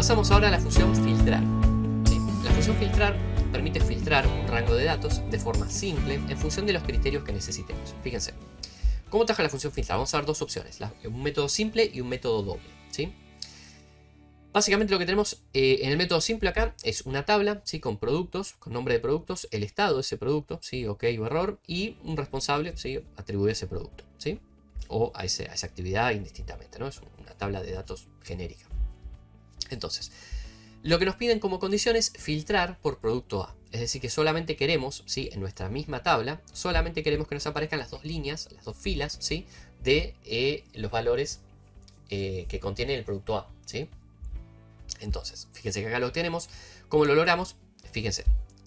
pasamos ahora a la función filtrar. ¿Sí? La función filtrar permite filtrar un rango de datos de forma simple en función de los criterios que necesitemos. Fíjense. ¿Cómo trabaja la función filtrar? Vamos a ver dos opciones, un método simple y un método doble. ¿Sí? Básicamente lo que tenemos en el método simple acá es una tabla, ¿sí? Con productos, con nombre de productos, el estado de ese producto, ¿sí? OK o error, y un responsable, ¿sí? Atribuido a ese producto, ¿sí? O a esa actividad indistintamente, ¿no? Es una tabla de datos genérica. Entonces, lo que nos piden como condición es filtrar por producto A. Es decir, que solamente queremos, ¿sí? En nuestra misma tabla, solamente queremos que nos aparezcan las dos líneas, las dos filas, ¿sí? De los valores que contiene el producto A, ¿sí? Entonces, fíjense que acá lo tenemos. ¿Cómo lo logramos? Fíjense,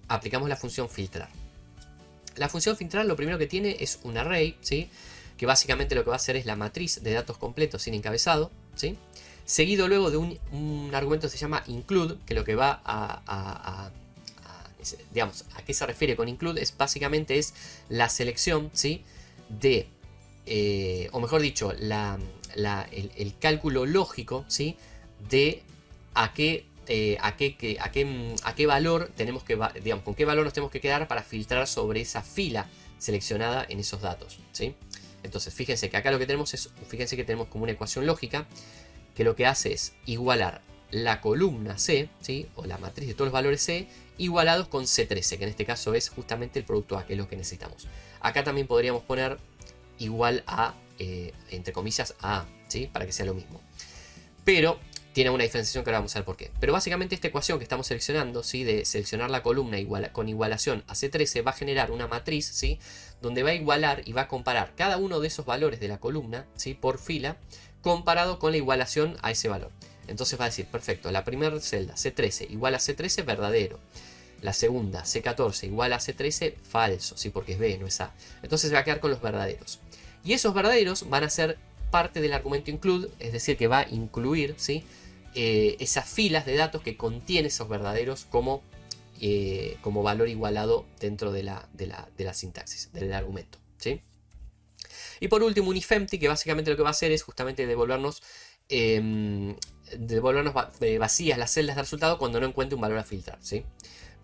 aplicamos la función filtrar. La función filtrar lo primero que tiene es un array, ¿sí? Que básicamente lo que va a hacer es la matriz de datos completos sin encabezado, ¿sí? Seguido luego de un argumento que se llama include, que lo que va digamos, ¿a qué se refiere con include? Básicamente es la selección, ¿sí? O mejor dicho, el cálculo lógico, ¿sí? De a qué valor tenemos que, digamos, con qué valor nos tenemos que quedar para filtrar sobre esa fila seleccionada en esos datos, ¿sí? Entonces, fíjense que acá lo que tenemos es, fíjense que tenemos como una ecuación lógica que lo que hace es igualar la columna C, ¿sí? O la matriz de todos los valores C, igualados con C13, que en este caso es justamente el producto A, que es lo que necesitamos. Acá también podríamos poner igual a, entre comillas, a A, ¿sí? Para que sea lo mismo. Pero tiene una diferenciación que ahora vamos a ver por qué. Pero básicamente esta ecuación que estamos seleccionando, ¿sí? De seleccionar la columna con igualación a C13 va a generar una matriz, ¿sí? Donde va a igualar y va a comparar cada uno de esos valores de la columna, ¿sí? Por fila, comparado con la igualación a ese valor. Entonces va a decir, perfecto, la primera celda C13 igual a C13 verdadero. La segunda C14 igual a C13 falso, ¿sí? Porque es B, no es A. Entonces va a quedar con los verdaderos. Y esos verdaderos van a ser parte del argumento include, es decir, que va a incluir, ¿sí? Esas filas de datos que contiene esos verdaderos como valor igualado dentro de la sintaxis, del argumento, ¿sí? Y por último, un ifempty, que básicamente lo que va a hacer es justamente devolvernos vacías las celdas de resultado cuando no encuentre un valor a filtrar, ¿sí?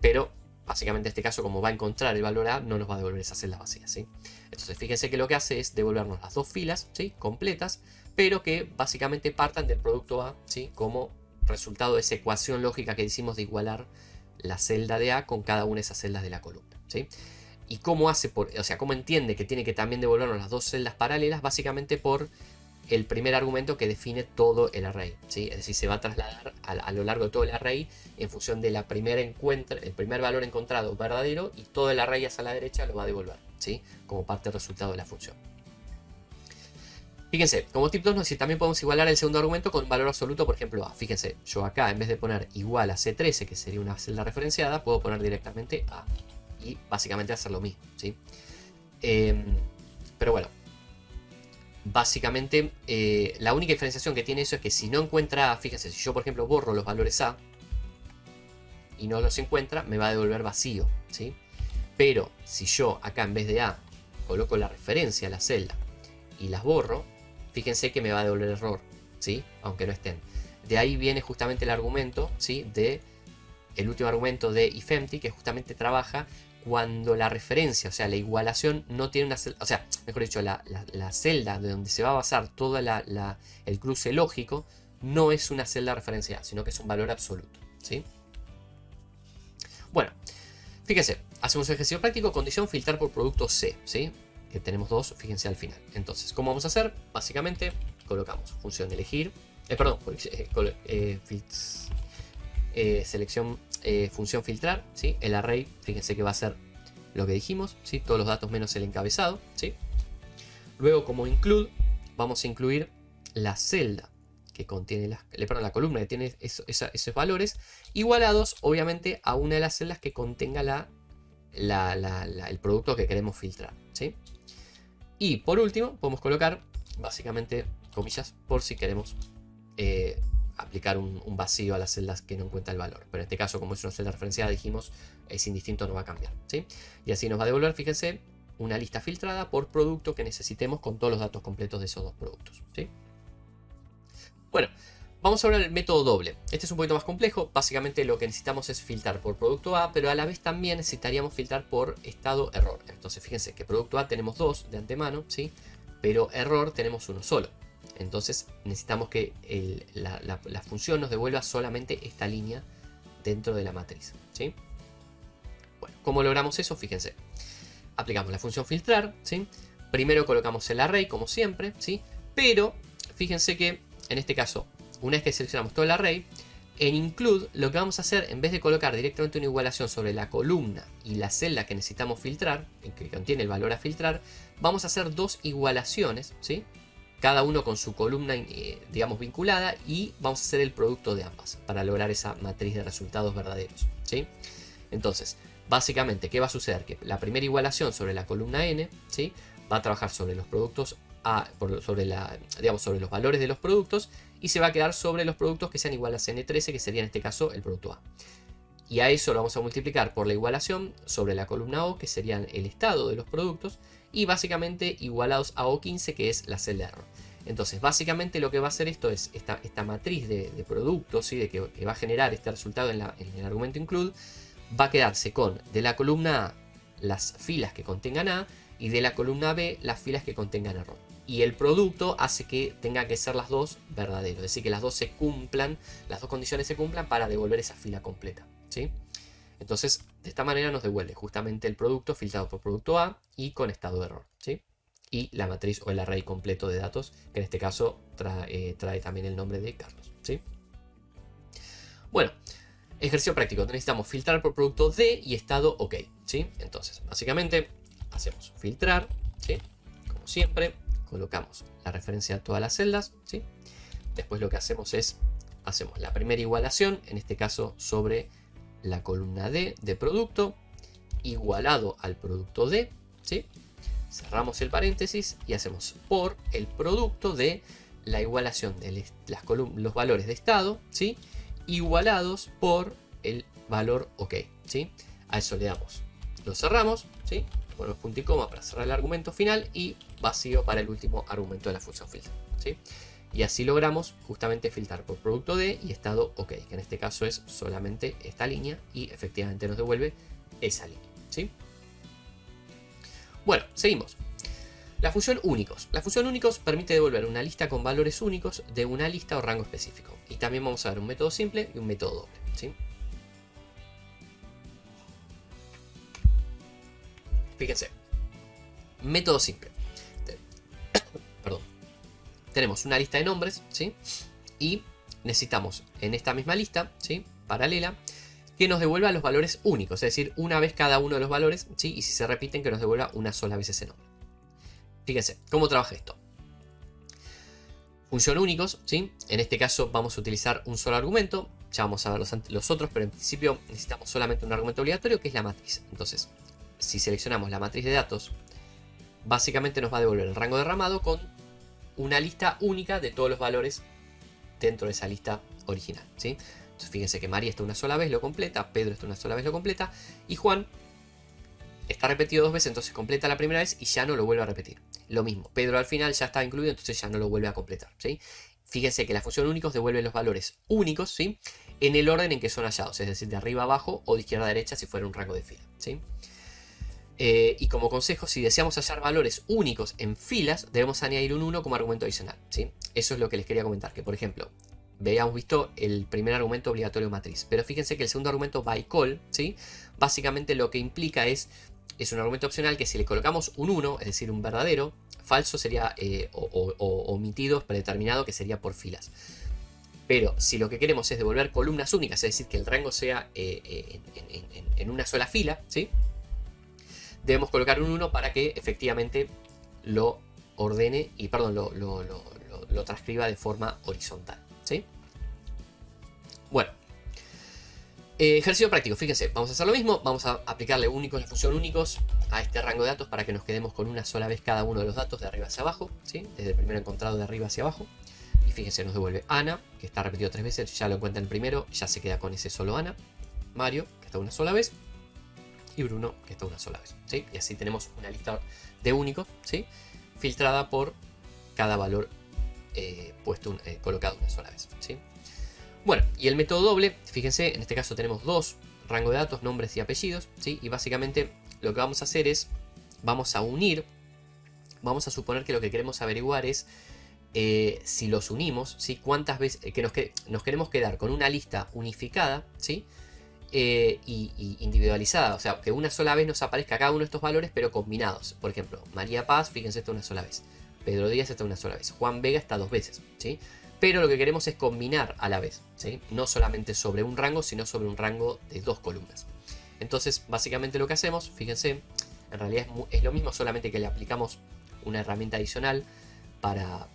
Pero básicamente en este caso, como va a encontrar el valor A, no nos va a devolver esas celdas vacías, ¿sí? Entonces fíjense que lo que hace es devolvernos las dos filas, ¿sí? Completas, pero que básicamente partan del producto A, ¿sí? Como resultado de esa ecuación lógica que hicimos de igualar la celda de A con cada una de esas celdas de la columna, ¿sí? Y cómo hace, o sea, cómo entiende que tiene que también devolvernos las dos celdas paralelas, básicamente por el primer argumento que define todo el array, ¿sí? Es decir, se va a trasladar a lo largo de todo el array en función de el primer valor encontrado verdadero, y todo el array hacia la derecha lo va a devolver, ¿sí? Como parte del resultado de la función. Fíjense, como tip 2, si también podemos igualar el segundo argumento con un valor absoluto, por ejemplo A. Fíjense, yo acá en vez de poner igual a C13, que sería una celda referenciada, puedo poner directamente A. Y básicamente hacer lo mismo, ¿sí? Pero bueno, básicamente la única diferenciación que tiene eso es que si no encuentra A, fíjense, si yo por ejemplo borro los valores A y no los encuentra, me va a devolver vacío, ¿sí? Pero si yo acá en vez de A coloco la referencia a la celda y las borro, fíjense que me va a devolver error, ¿sí? Aunque no estén. De ahí viene justamente el argumento, ¿sí? El último argumento de ifempty, que justamente trabaja cuando la referencia, o sea, la igualación no tiene una celda, o sea, mejor dicho, la celda de donde se va a basar todo el cruce lógico no es una celda referenciada, sino que es un valor absoluto, ¿sí? Bueno, fíjense, hacemos un ejercicio práctico, condición filtrar por producto C, ¿sí? Que tenemos dos, fíjense al final. Entonces, ¿cómo vamos a hacer? Básicamente, colocamos función elegir, selección, función filtrar, ¿sí? El array, fíjense que va a ser lo que dijimos, ¿sí? Todos los datos menos el encabezado, ¿sí? Luego, como include, vamos a incluir la celda que contiene la columna que tiene esos valores, igualados obviamente a una de las celdas que contenga el producto que queremos filtrar, ¿sí? Y por último podemos colocar básicamente comillas por si queremos aplicar un vacío a las celdas que no encuentra el valor, pero en este caso, como es una celda referenciada, dijimos es indistinto, no va a cambiar, ¿sí? Y así nos va a devolver, fíjense, una lista filtrada por producto que necesitemos con todos los datos completos de esos dos productos, ¿sí? Bueno, Vamos a hablar del método doble. Este es un poquito más complejo. Básicamente lo que necesitamos es filtrar por producto A, pero a la vez también necesitaríamos filtrar por estado error. Entonces fíjense que producto A tenemos dos de antemano, ¿sí? Pero error tenemos uno solo. Entonces necesitamos que la función nos devuelva solamente esta línea dentro de la matriz, ¿sí? Bueno, ¿cómo logramos eso? Fíjense. Aplicamos la función filtrar, ¿sí? Primero colocamos el array como siempre, ¿sí? Pero fíjense que en este caso, una vez que seleccionamos todo el array, en include lo que vamos a hacer, en vez de colocar directamente una igualación sobre la columna y la celda que necesitamos filtrar, que contiene el valor a filtrar, vamos a hacer dos igualaciones, ¿sí? Cada uno con su columna, digamos, vinculada, y vamos a hacer el producto de ambas para lograr esa matriz de resultados verdaderos, ¿sí? Entonces, básicamente, ¿qué va a suceder? Que la primera igualación sobre la columna n, ¿sí? Va a trabajar sobre los productos A, sobre los valores de los productos, y se va a quedar sobre los productos que sean iguales a n13, que sería en este caso el producto A. Y a eso lo vamos a multiplicar por la igualación sobre la columna O, que serían el estado de los productos, y básicamente igualados a O15, que es la celda error. Entonces, básicamente lo que va a hacer esto es esta matriz de productos, ¿sí? que va a generar este resultado en el argumento include, va a quedarse con de la columna A las filas que contengan A y de la columna B las filas que contengan error. Y el producto hace que tengan que ser las dos verdaderos, es decir, que las dos se cumplan, las dos condiciones se cumplan para devolver esa fila completa, ¿sí? Entonces, de esta manera nos devuelve justamente el producto filtrado por producto A y con estado de error, ¿sí? Y la matriz o el array completo de datos, que en este caso trae también el nombre de Carlos, ¿sí? Bueno, ejercicio práctico. Necesitamos filtrar por producto D y estado OK, ¿sí? Entonces, básicamente, hacemos filtrar, ¿sí? Como siempre, colocamos la referencia a todas las celdas, ¿sí? Después lo que hacemos es, hacemos la primera igualación, en este caso sobre la columna D de producto, igualado al producto D, ¿sí? Cerramos el paréntesis y hacemos por el producto de la igualación de los valores de estado, ¿sí? Igualados por el valor OK, ¿sí? A eso le damos, lo cerramos, ¿sí? Ponemos punto y coma para cerrar el argumento final y vacío para el último argumento de la función filtrar, ¿sí? Y así logramos justamente filtrar por producto D y estado OK, que en este caso es solamente esta línea y efectivamente nos devuelve esa línea, ¿sí? Bueno, seguimos. La función únicos. La función únicos permite devolver una lista con valores únicos de una lista o rango específico. Y también vamos a ver un método simple y un método doble, ¿sí? Fíjense. Método simple. Perdón. Tenemos una lista de nombres, ¿sí? Y necesitamos en esta misma lista, ¿sí? Paralela, que nos devuelva los valores únicos, es decir, una vez cada uno de los valores, ¿sí? Y si se repiten, que nos devuelva una sola vez ese nombre. Fíjense, ¿cómo trabaja esto? Función únicos, ¿sí? En este caso vamos a utilizar un solo argumento, ya vamos a ver los otros, pero en principio necesitamos solamente un argumento obligatorio, que es la matriz. Entonces, si seleccionamos la matriz de datos, básicamente nos va a devolver el rango derramado con una lista única de todos los valores dentro de esa lista original, ¿sí? Entonces fíjense que María está una sola vez, lo completa, Pedro está una sola vez, lo completa, y Juan está repetido dos veces, entonces completa la primera vez y ya no lo vuelve a repetir. Lo mismo, Pedro al final ya está incluido, entonces ya no lo vuelve a completar, ¿sí? Fíjense que la función únicos devuelve los valores únicos, ¿sí? En el orden en que son hallados, es decir, de arriba a abajo o de izquierda a derecha si fuera un rango de fila, ¿sí? Y como consejo, si deseamos hallar valores únicos en filas, debemos añadir un 1 como argumento adicional, ¿sí? Eso es lo que les quería comentar, que por ejemplo, habíamos visto el primer argumento obligatorio matriz, pero fíjense que el segundo argumento by call, ¿sí? Básicamente lo que implica es un argumento opcional que si le colocamos un 1, es decir, un verdadero, falso sería omitido, predeterminado, que sería por filas. Pero si lo que queremos es devolver columnas únicas, es decir, que el rango sea en una sola fila, ¿sí? Debemos colocar un 1 para que efectivamente lo ordene y, perdón, lo transcriba de forma horizontal, ¿sí? Bueno, ejercicio práctico, fíjense, vamos a hacer lo mismo, vamos a aplicarle únicos, la función únicos a este rango de datos para que nos quedemos con una sola vez cada uno de los datos de arriba hacia abajo, ¿sí? Desde el primero encontrado de arriba hacia abajo. Y fíjense, nos devuelve Ana, que está repetido 3 veces, ya lo encuentra en el primero, ya se queda con ese solo Ana. Mario, que está una sola vez. Y Bruno, que está una sola vez, ¿sí? Y así tenemos una lista de únicos, ¿sí? Filtrada por cada valor colocado una sola vez, ¿sí? Bueno, y el método doble, fíjense, en este caso tenemos dos rangos de datos, nombres y apellidos, ¿sí? Y básicamente lo que vamos a hacer es, vamos a unir, vamos a suponer que lo que queremos averiguar es si los unimos, ¿sí? Cuántas veces, nos queremos quedar con una lista unificada, ¿sí? Y individualizada, o sea, que una sola vez nos aparezca cada uno de estos valores, pero combinados. Por ejemplo, María Paz, fíjense, está una sola vez. Pedro Díaz está una sola vez. Juan Vega está dos veces, ¿sí? Pero lo que queremos es combinar a la vez, ¿sí? No solamente sobre un rango, sino sobre un rango de dos columnas. Entonces, básicamente lo que hacemos, fíjense, en realidad es lo mismo, solamente que le aplicamos una herramienta adicional para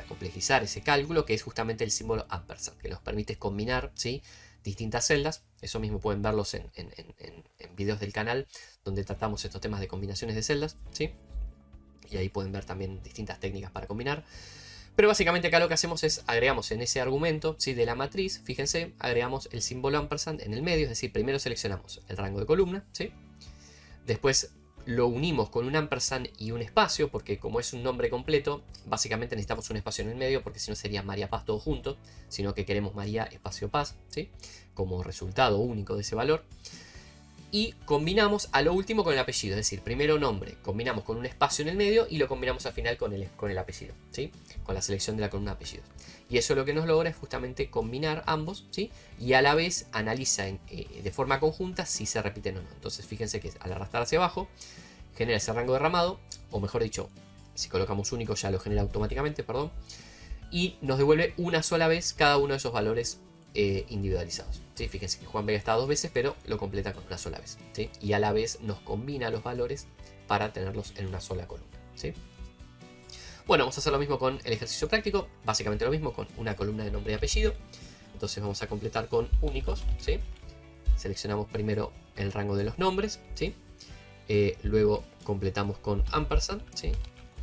complejizar ese cálculo, que es justamente el símbolo ampersand, que nos permite combinar, ¿sí? Distintas celdas. Eso mismo pueden verlos en videos del canal donde tratamos estos temas de combinaciones de celdas, ¿sí? Y ahí pueden ver también distintas técnicas para combinar. Pero básicamente acá lo que hacemos es agregamos en ese argumento, ¿sí? De la matriz, fíjense, agregamos el símbolo ampersand en el medio, es decir, primero seleccionamos el rango de columna, ¿sí? Después lo unimos con un ampersand y un espacio, porque como es un nombre completo, básicamente necesitamos un espacio en el medio, porque si no sería María Paz todo junto, sino que queremos María espacio Paz, ¿sí? Como resultado único de ese valor. Y combinamos a lo último con el apellido, es decir, primero nombre, combinamos con un espacio en el medio y lo combinamos al final con el apellido, ¿sí? Con la selección de la columna de apellidos. Y eso lo que nos logra es justamente combinar ambos, ¿sí? Y a la vez analiza de forma conjunta si se repiten o no. Entonces fíjense que al arrastrar hacia abajo genera ese rango derramado, o mejor dicho, si colocamos único ya lo genera automáticamente, perdón. Y nos devuelve una sola vez cada uno de esos valores individualizados, ¿sí? Fíjense que Juan Vega está dos veces, pero lo completa con una sola vez, ¿sí? Y a la vez nos combina los valores para tenerlos en una sola columna, ¿sí? Bueno, vamos a hacer lo mismo con el ejercicio práctico, básicamente lo mismo con una columna de nombre y apellido. Entonces vamos a completar con únicos, ¿sí? Seleccionamos primero el rango de los nombres, ¿sí? Luego completamos con ampersand, ¿sí?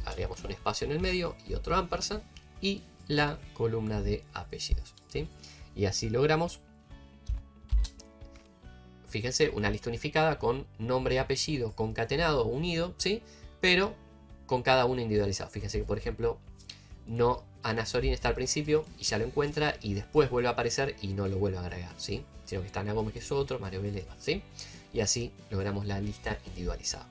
Agregamos un espacio en el medio y otro ampersand y la columna de apellidos, ¿sí? Y así logramos, fíjense, una lista unificada con nombre y apellido concatenado o unido, ¿sí? Pero con cada uno individualizado. Fíjense que, por ejemplo, no Ana Sorín está al principio y ya lo encuentra y después vuelve a aparecer y no lo vuelve a agregar, ¿sí? Sino que está Ana Gómez, que es otro, Mario Vélez, ¿sí? Y así logramos la lista individualizada.